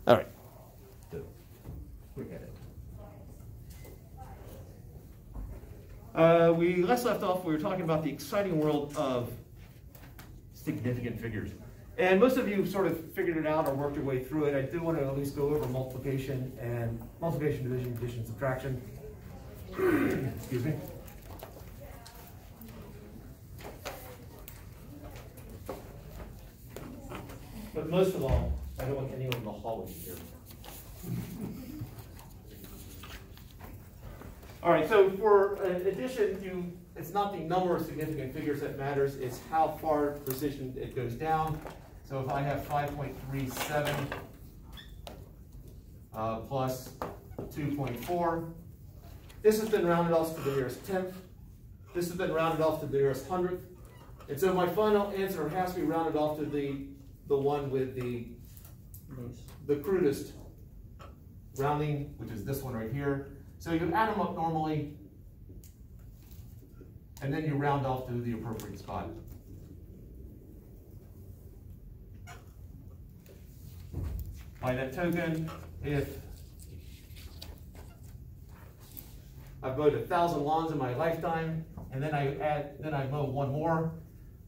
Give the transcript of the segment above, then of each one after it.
All right. Quick edit. We last left off, we were talking about the exciting world of significant figures. And most of you sort of figured it out or worked your way through it. I do want to at least go over multiplication, division, addition, subtraction. Excuse me. But most of all, I don't want anyone in the hallway here. All right, so for addition, it's not the number of significant figures that matters, it's how far precision it goes down. So if I have 5.37 plus 2.4, this has been rounded off to the nearest tenth. This has been rounded off to the nearest hundredth. And so my final answer has to be rounded off to the one with the crudest rounding, which is this one right here. So you add them up normally, and then you round off to the appropriate spot. By that token, if I've mowed 1,000 lawns in my lifetime, and then I mow one more,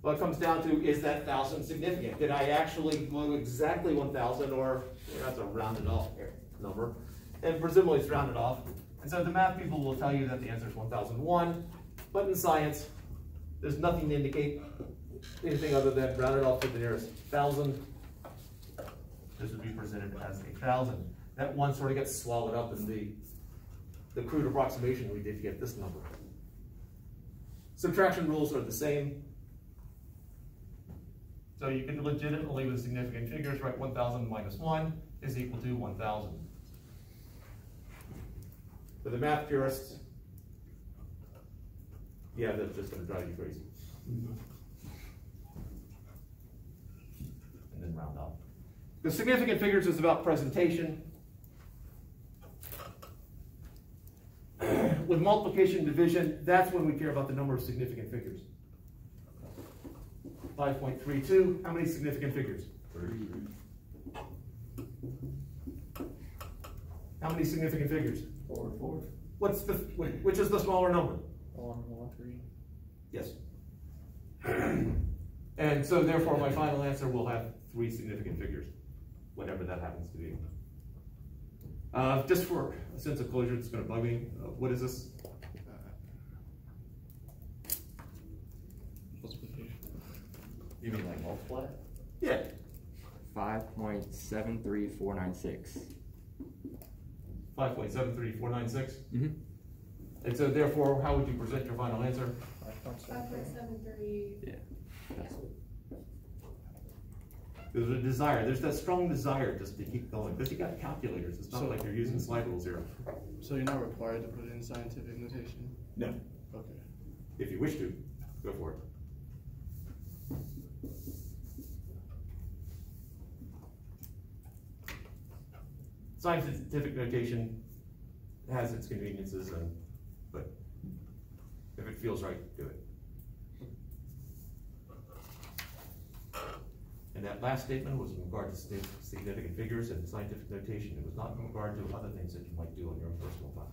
what it comes down to is that 1,000 significant? Did I actually mow exactly 1,000, or that's a rounded off number? And presumably it's rounded off. And so the math people will tell you that the answer is 1001, but in science, there's nothing to indicate anything other than rounded off to the nearest 1,000. This would be presented as 1,000. That one sort of gets swallowed up in the crude approximation we did to get this number. Subtraction rules are the same. So you can legitimately, with significant figures, write 1,000 minus 1 is equal to 1,000. For the math purists, yeah, that's just going to drive you crazy. And then round off. The significant figures is about presentation. With multiplication and division, that's when we care about the number of significant figures. 5.32, how many significant figures? 33. How many significant figures? 4. Which is the smaller number? 1, 3. Yes. And so therefore my final answer will have 3 significant figures, whatever that happens to be. Just for a sense of closure, it's going to bug me. What is this? Multiplication. You mean like multiply? Yeah. 5.73496. 5.73496? Mm-hmm. And so therefore, how would you present your final answer? 5.73. Yeah, that's it. There's a desire. There's that strong desire just to keep going. Because you got calculators. It's not like you're using slide rules here. So you're not required to put it in scientific notation? No. Okay. If you wish to, go for it. Scientific notation has its conveniences, but if it feels right, do it. And that last statement was in regard to significant figures and scientific notation. It was not in regard to other things that you might do on your own personal time.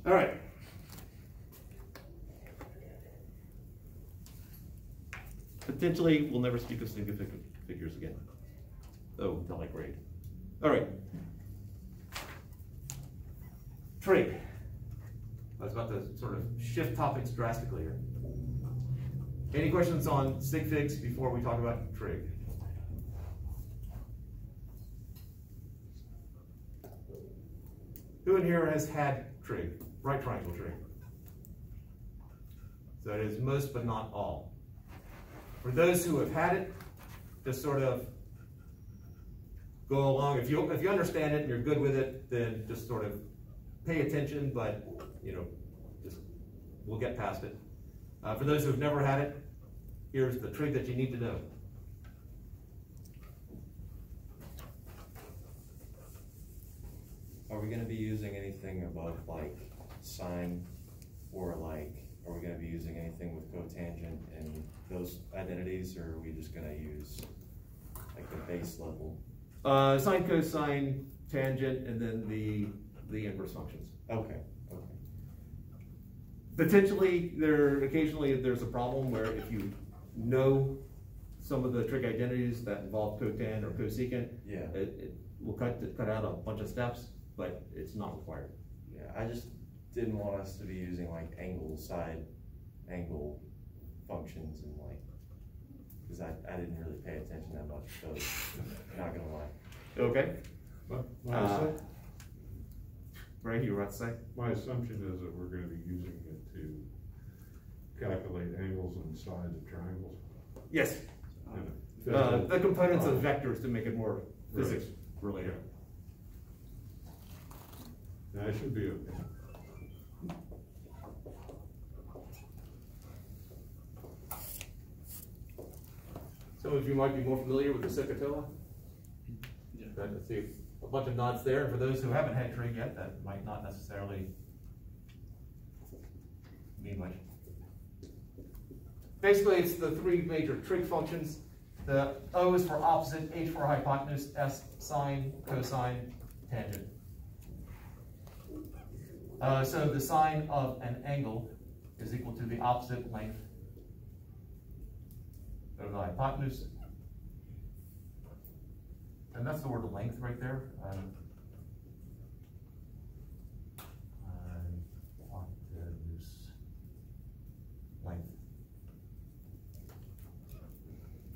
All right. Potentially, we'll never speak of significant figures again. Oh, until I grade. All right. Trig. I was about to sort of shift topics drastically here. Any questions on sig figs before we talk about trig? Who in here has had trig? Right triangle trig. So it is most but not all. For those who have had it, just sort of go along. If you understand it and you're good with it, then just sort of pay attention, but just we'll get past it. For those who have never had it, here's the trig that you need to know. Are we going to be using anything above like sine, or like are we going to be be using anything with cotangent and those identities, or are we just gonna use like the base level? Sine, cosine, tangent, and then the inverse functions. Okay, okay. Potentially, occasionally there's a problem where if you know some of the trig identities that involve cotan or cosecant, Yeah. it will cut out a bunch of steps, but it's not required. Yeah, I just didn't want us to be using like angle, side angle functions and like, because I didn't really pay attention that much, so not gonna lie. Okay. My Ray, you were about to say? my assumption is that we're gonna be using it to calculate angles and sides of triangles. Yes. And The components of vectors to make it more physics related. that should be okay. Some of you might be more familiar with the Secotoa. Yeah. Let's see, a bunch of knots there, and for those who haven't had trig yet, that might not necessarily mean much. Basically, it's the three major trig functions. The O is for opposite, H for hypotenuse, S sine, cosine, tangent. So the sine of an angle is equal to the opposite length of the hypotenuse. And that's the word length right there. Hypotenuse length.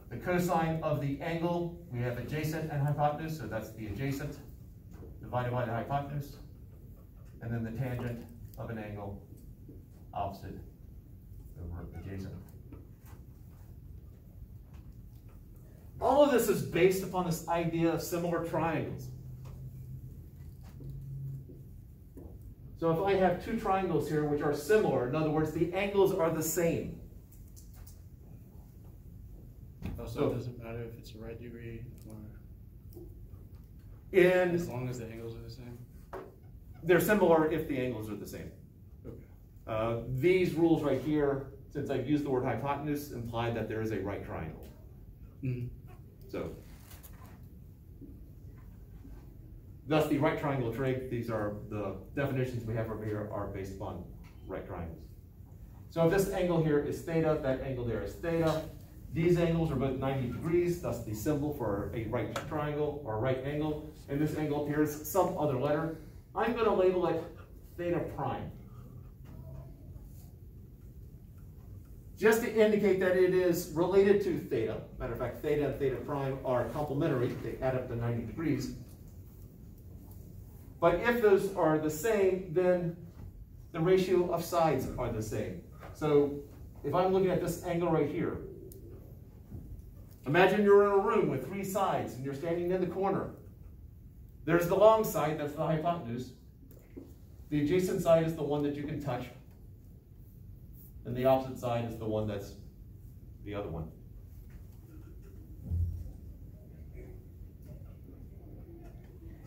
The cosine of the angle, we have adjacent and hypotenuse, so that's the adjacent divided by the hypotenuse. And then the tangent of an angle, opposite over adjacent. All of this is based upon this idea of similar triangles. So if I have two triangles here which are similar, in other words, the angles are the same. Also, it doesn't matter if it's a right degree or And as long as the angles are the same. they're similar if the angles are the same. Okay. These rules right here, since I've used the word hypotenuse, imply that there is a right triangle. Mm-hmm. So, thus the right triangle trig, these are the definitions we have over here are based upon right triangles. So if this angle here is theta, that angle there is theta. These angles are both 90 degrees, thus the symbol for a right triangle or right angle. And this angle appears some other letter. I'm going to label it theta prime. Just to indicate that it is related to theta. Matter of fact, theta and theta prime are complementary. They add up to 90 degrees. But if those are the same, then the ratio of sides are the same. So if I'm looking at this angle right here, imagine you're in a room with three sides and you're standing in the corner. There's the long side, that's the hypotenuse. The adjacent side is the one that you can touch. And the opposite side is the one that's the other one.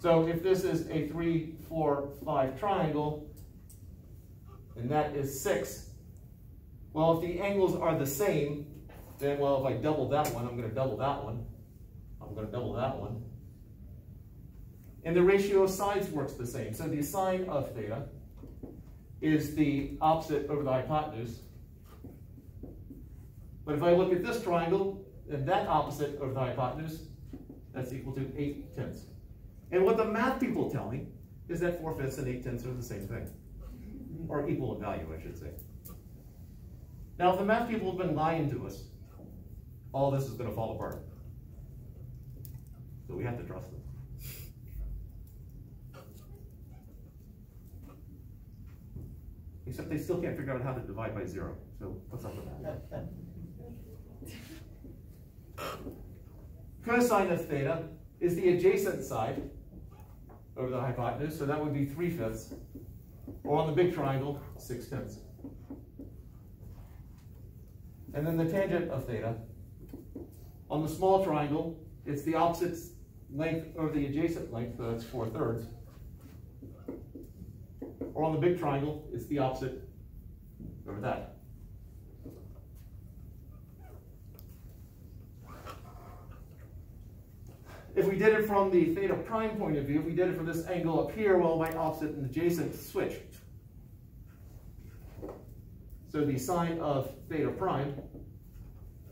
So if this is a 3, 4, 5 triangle, and that is 6, well, if the angles are the same, then, well, if I double that one, I'm going to double that one. I'm going to double that one. And the ratio of sides works the same. So the sine of theta is the opposite over the hypotenuse. But if I look at this triangle, and that opposite over the hypotenuse, that's equal to 8/10. And what the math people tell me is that 4/5 and 8/10 are the same thing. Or equal in value, I should say. Now, if the math people have been lying to us, all this is going to fall apart. So we have to trust them. Except they still can't figure out how to divide by 0. So what's up with that? Cosine of theta is the adjacent side over the hypotenuse, so that would be 3/5. Or on the big triangle, 6/10. And then the tangent of theta. On the small triangle, it's the opposite length over the adjacent length, so that's 4/3. Or on the big triangle, it's the opposite over that. if we did it from the theta prime point of view, if we did it from this angle up here, well, my opposite and adjacent switch. So the sine of theta prime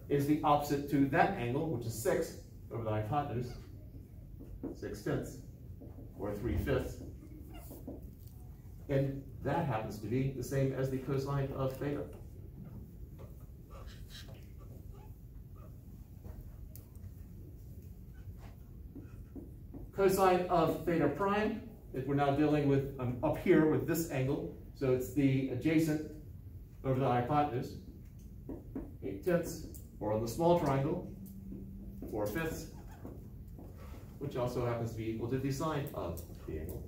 is the opposite to that angle, which is 6 over the hypotenuse, 6/10, or 3/5. And that happens to be the same as the cosine of theta. Cosine of theta prime, if we're now dealing with up here with this angle, so it's the adjacent over the hypotenuse, 8/10, or on the small triangle, 4/5, which also happens to be equal to the sine of the angle.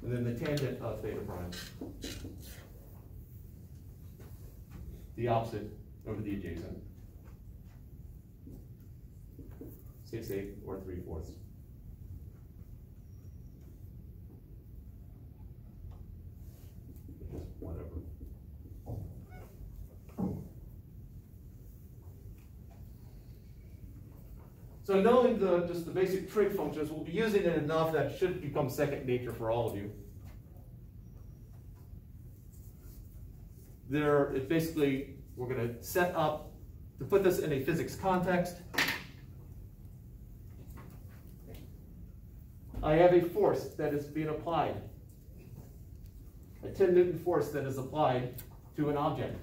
And then the tangent of theta prime, the opposite over the adjacent, 6/8 or 3/4. Just whatever. So knowing just the basic trig functions, we'll be using it enough that it should become second nature for all of you. It basically, we're going to set up, to put this in a physics context, I have a force that is being applied, a 10 Newton force that is applied to an object.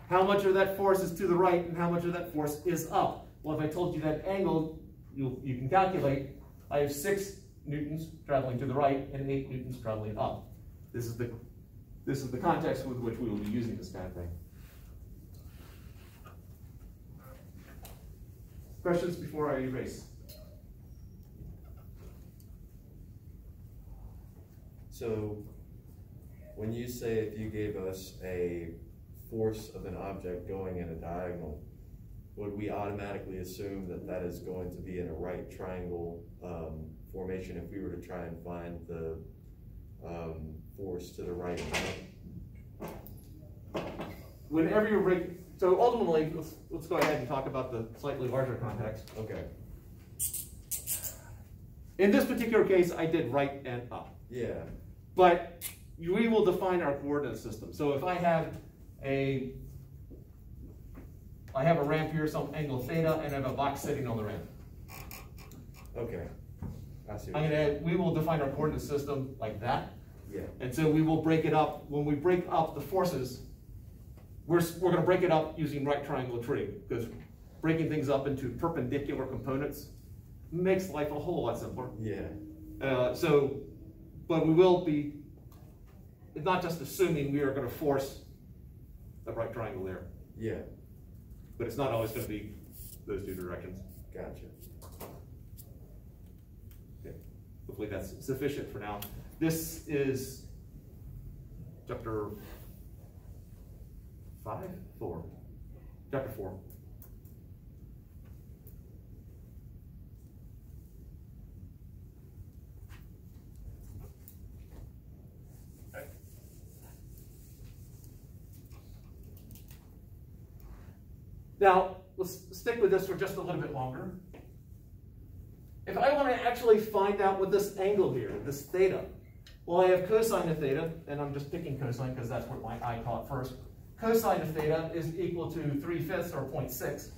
How much of that force is to the right and how much of that force is up? Well, if I told you that angle, you can calculate, I have 6 newtons traveling to the right and 8 newtons traveling up. This is the context with which we will be using this kind of thing. Questions before I erase? So, when you say if you gave us a force of an object going in a diagonal, would we automatically assume that that is going to be in a right triangle formation if we were to try and find the force to the right? Whenever you're so ultimately, let's go ahead and talk about the slightly larger context. Okay. In this particular case, I did right and up. Yeah. But we will define our coordinate system. So if I have a ramp here, some angle theta, and I have a box sitting on the ramp. Okay. I see. We will define our coordinate system like that. Yeah. And so we will break it up. When we break up the forces, we're going to break it up using right triangle trig, because breaking things up into perpendicular components makes life a whole lot simpler. Yeah. But we will be, it's not just assuming we are going to force a right triangle there. Yeah. But it's not always going to be those two directions. Gotcha. Okay. Hopefully that's sufficient for now. This is chapter 4. Chapter 4. Now, let's stick with this for just a little bit longer. If I want to actually find out what this angle here, this theta, well, I have cosine of theta, and I'm just picking cosine because that's what my eye caught first. Cosine of theta is equal to 3/5 or 0.6.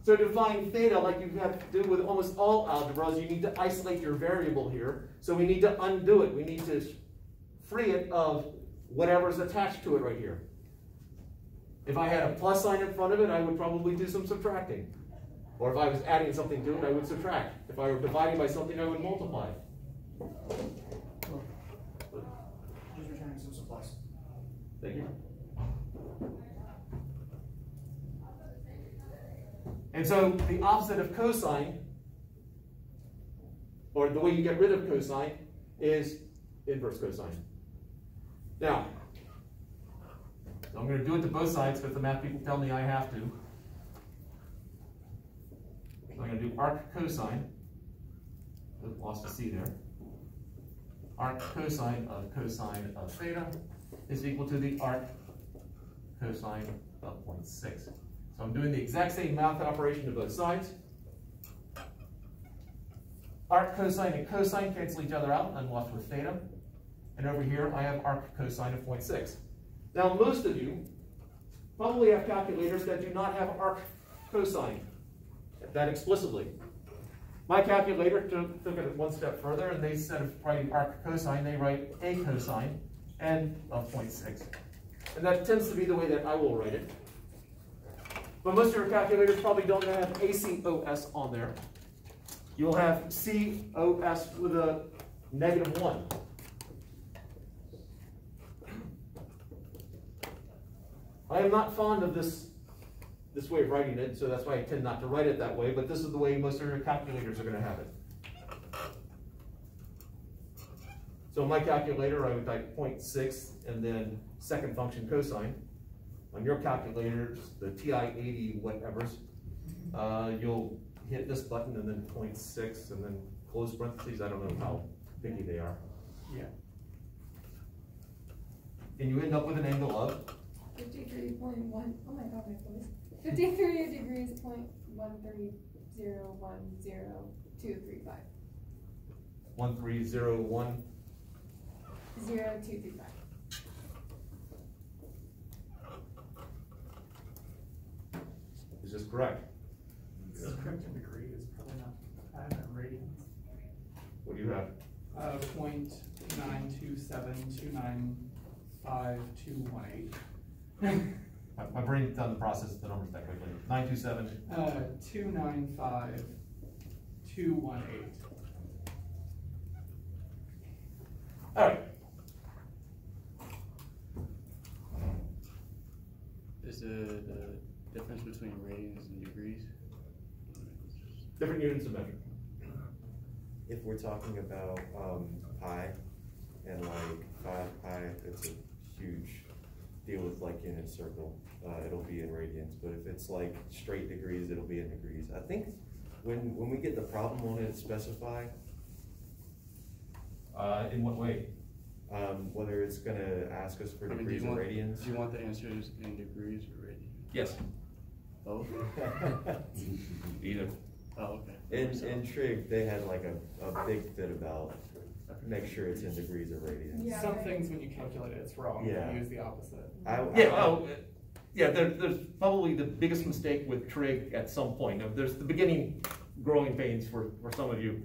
So to find theta, like you have to do with almost all algebras, you need to isolate your variable here. So we need to undo it. We need to free it of whatever's attached to it right here. If I had a plus sign in front of it, I would probably do some subtracting. Or if I was adding something to it, I would subtract. If I were dividing by something, I would multiply. Just returning some supplies. Thank you. And so the opposite of cosine, or the way you get rid of cosine, is inverse cosine. Now, I'm going to do it to both sides because the math people tell me I have to. So I'm going to do arc cosine. Oops, lost a C there. Arc cosine of theta is equal to the arc cosine of 0.6. So I'm doing the exact same math operation to both sides. Arc cosine and cosine cancel each other out, and I'm left with theta. And over here, I have arc cosine of 0.6. Now, most of you probably have calculators that do not have arc cosine that explicitly. My calculator took it one step further, and they, instead of writing arc cosine, they write a cosine and of 0.6. And that tends to be the way that I will write it. But most of your calculators probably don't have ACOS on there. You'll have COS with a -1. I am not fond of this way of writing it, so that's why I tend not to write it that way, but this is the way most of your calculators are going to have it. So in my calculator, I would type 0.6 and then second function cosine. On your calculators, the TI-80 whatevers, you'll hit this button and then 0.6 and then close parentheses. I don't know how picky they are. Yeah. And you end up with an angle of 53.1. Oh my god, my voice. 53 degrees, 0.13010235. 1301. 0235. Is this correct? The correct degree is probably not, I have it in radians. What do you have? 0.927295218. My brain doesn't process the numbers that quickly. 927. 295218. All right. Is the difference between radians and degrees? Different units of measure. If we're talking about pi and like 5 pi, it's a huge deal with like unit circle. It'll be in radians, but if it's like straight degrees, it'll be in degrees. I think when we get the problem, won't it specify? In what way? Whether it's gonna ask us for degrees or radians. Do you want the answers in degrees or radians? Yes. Both? Either. Oh, okay. In Trig, they had like a big fit about make sure it's in degrees or radians. Yeah, Some right. things when you calculate it's wrong. Yeah. You use the opposite. There's probably the biggest mistake with Trig at some point. Now, there's the beginning growing pains for some of you,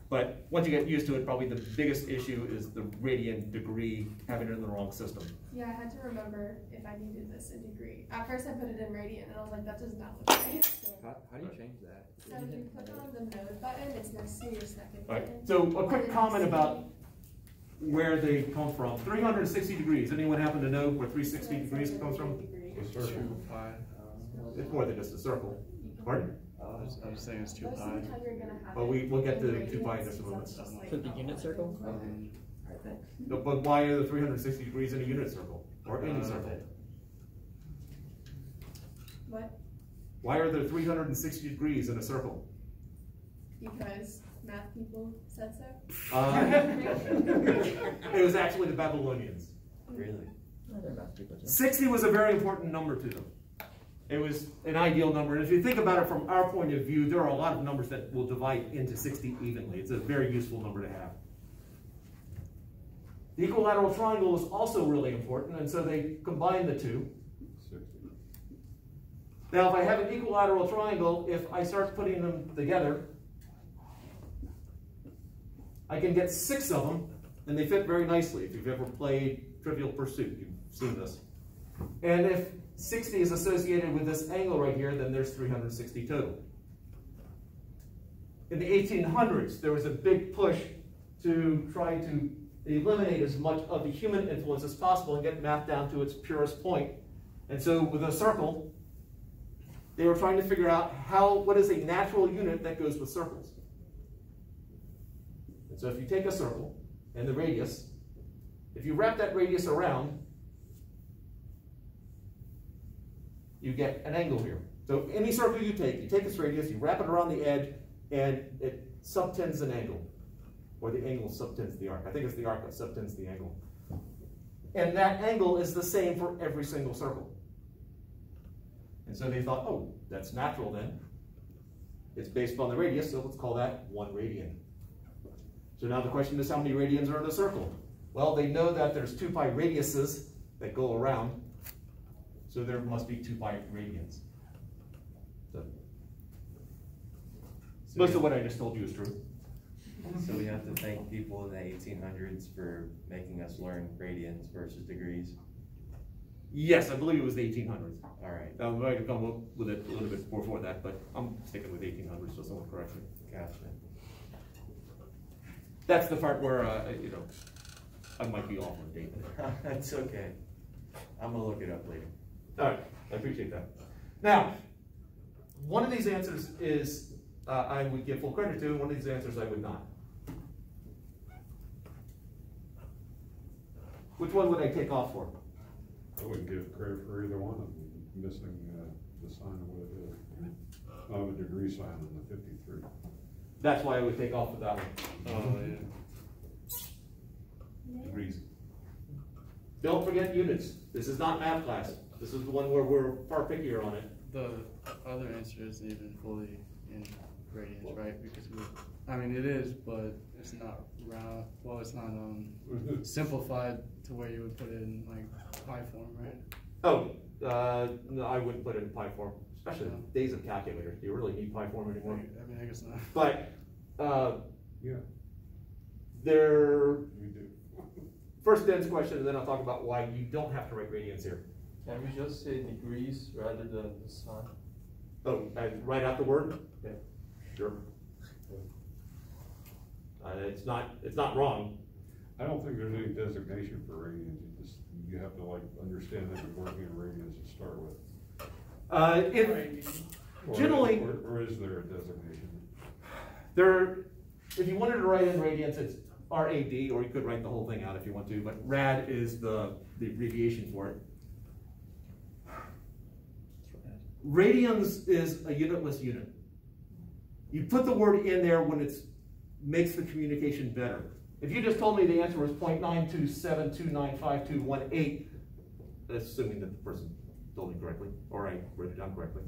but once you get used to it, probably the biggest issue is the radian degree, having it in the wrong system. Yeah, I had to remember if I needed this in degree. At first I put it in radian and I was like, that does not look right. So, How do you change that? so if you click on the node button, it's next to your second Right. button. So a quick comment about where they come from. 360 degrees. Anyone happen to know where 360 degrees comes from? The circle. 2 pi. It's more than just a circle. Pardon? I was saying it's 2 Most pi. of the time you're gonna have Well, it we'll get in to 2 pi in radians, just a so moment. it's just like So the unit circle? Um, Alright, thanks. No, but why are the 360 degrees in a unit circle or any circle? What? Why are there 360 degrees in a circle? Because math people said so. It was actually the Babylonians. Really? Oh, they're math people too. 60 was a very important number to them. It was an ideal number. And if you think about it from our point of view, there are a lot of numbers that will divide into 60 evenly. It's a very useful number to have. The equilateral triangle is also really important, and so they combine the two. 60. Now, if I have an equilateral triangle, if I start putting them together, I can get 6 of them, and they fit very nicely. If you've ever played Trivial Pursuit, you've seen this. And if 60 is associated with this angle right here, then there's 360 total. In the 1800s, there was a big push to try to eliminate as much of the human influence as possible and get math down to its purest point. And so with a circle, they were trying to figure out what is a natural unit that goes with circles. And so if you take a circle and the radius, if you wrap that radius around, you get an angle here. So any circle you take this radius, you wrap it around the edge, and it subtends an angle. Or the angle subtends the arc. I think it's the arc that subtends the angle. And that angle is the same for every single circle. And so they thought, oh, that's natural then. It's based upon the radius, so let's call that 1 radian. So now the question is, how many radians are in a circle? Well, they know that there's 2 pi radiuses that go around, so there must be 2 pi radians. So most of what I just told you is true. So we have to thank people in the 1800s for making us learn radians versus degrees. Yes, I believe it was the 1800s. All right, I might have come up with it a little bit before that, but I'm sticking with 1800s, so someone corrects me. gotcha. That's the part where, you know, I might be off on date. That's okay. I'm gonna look it up later. All right, I appreciate that. Now, one of these answers is I would give full credit to, and one of these answers I would not. Which one would I take off for? I wouldn't give credit for either one of them, missing the sign of what it is. I have a degree sign on the 53. That's why I would take off with that one. Oh, yeah. Degrees. Don't forget units. This is not math class. This is the one where we're far pickier on it. The other answer isn't even fully in radians, right? Because I mean, it is, but it's not round. Well, it's not simplified to where you would put it in like pi form, right? Oh, no, I wouldn't put it in pi form, especially in days of calculators. Do you really need pi form anymore? I mean, I guess not. But Yeah, there. we do. First dense question, and then I'll talk about why you don't have to write radians here. Can we just say degrees rather than the sign? Oh, right out the word? Yeah. Sure. It's not wrong. I don't think there's any designation for radians. You have to like understand that you're working in radians to start with. Generally, or is there a designation? If you wanted to write in radians, it's RAD, or you could write the whole thing out if you want to, but rad is the abbreviation for it. Radians is a unitless unit. You put the word in there when it makes the communication better. If you just told me the answer was 0.927295218, assuming that the person told me correctly, or I wrote it down correctly,